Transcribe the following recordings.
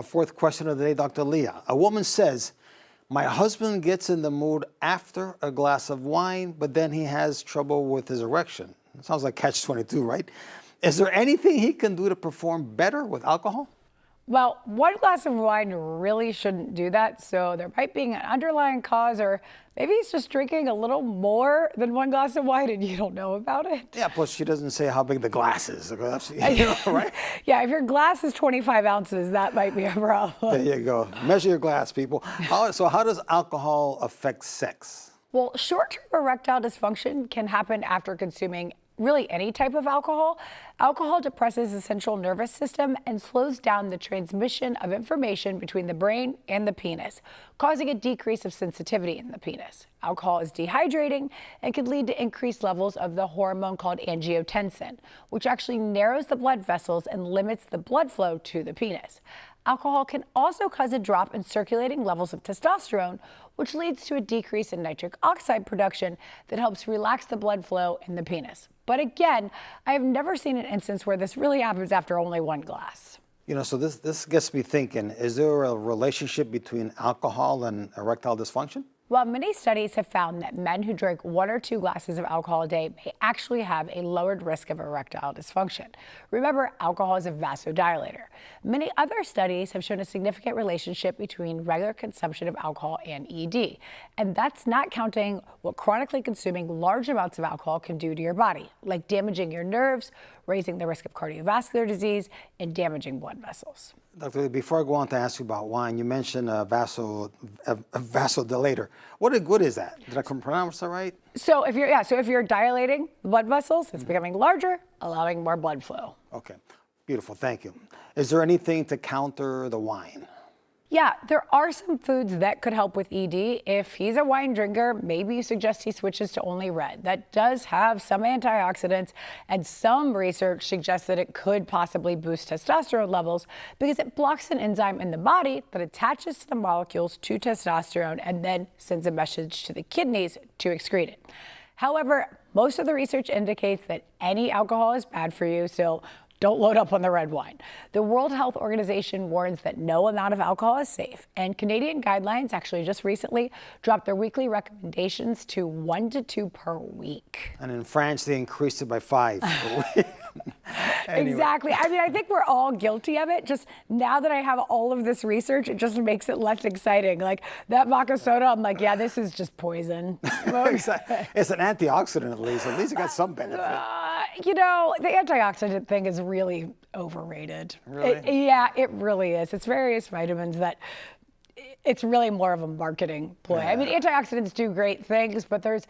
Our fourth question of the day, Dr. Leah. A woman says, my husband gets in the mood after a glass of wine, but then he has trouble with his erection. It sounds like catch-22, right? Is there anything he can do to perform better with alcohol? Well, one glass of wine really shouldn't do that, so there might be an underlying cause, or maybe he's just drinking a little more than one glass of wine and you don't know about it. Yeah, plus she doesn't say how big the glass is, right? Yeah, if your glass is 25 ounces, that might be a problem. There you go. Measure your glass, people. So how does alcohol affect sex? Well, short-term erectile dysfunction can happen after consuming really any type of alcohol. Alcohol depresses the central nervous system and slows down the transmission of information between the brain and the penis, causing a decrease of sensitivity in the penis. Alcohol is dehydrating and can lead to increased levels of the hormone called angiotensin, which actually narrows the blood vessels and limits the blood flow to the penis. Alcohol can also cause a drop in circulating levels of testosterone, which leads to a decrease in nitric oxide production that helps relax the blood flow in the penis. But again, I have never seen an instance where this really happens after only one glass. You know, so this gets me thinking, is there a relationship between alcohol and erectile dysfunction? Well, many studies have found that men who drink 1 or 2 glasses of alcohol a day may actually have a lowered risk of erectile dysfunction. Remember, alcohol is a vasodilator. Many other studies have shown a significant relationship between regular consumption of alcohol and ED. And that's not counting what chronically consuming large amounts of alcohol can do to your body, like damaging your nerves, raising the risk of cardiovascular disease, and damaging blood vessels. Dr. Lee, before I go on to ask you about wine, you mentioned a vasodilator. What is that? Did I pronounce that right? So if you're dilating the blood vessels, it's becoming larger, allowing more blood flow. Okay, beautiful, thank you. Is there anything to counter the wine? Yeah, there are some foods that could help with ED. If he's a wine drinker, maybe you suggest he switches to only red. That does have some antioxidants, and some research suggests that it could possibly boost testosterone levels because it blocks an enzyme in the body that attaches to the molecules to testosterone and then sends a message to the kidneys to excrete it. However, most of the research indicates that any alcohol is bad for you, so don't load up on the red wine. The World Health Organization warns that no amount of alcohol is safe, and Canadian guidelines actually just recently dropped their weekly recommendations to 1 to 2 per week. And in France, they increased it by 5 per week. Anyway. Exactly. I mean, I think we're all guilty of it. Just now that I have all of this research, it just makes it less exciting. Like that vodka soda, I'm like, yeah, this is just poison. Exactly. It's an antioxidant at least. At least it got some benefit. You know, the antioxidant thing is really overrated. Really? It really is. It's various vitamins that it's really more of a marketing ploy. Yeah. I mean, antioxidants do great things, but there's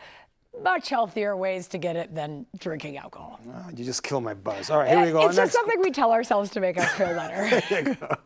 much healthier ways to get it than drinking alcohol. Oh, you just kill my buzz. All right, here we go. It's just something we tell ourselves to make us feel better. There you go.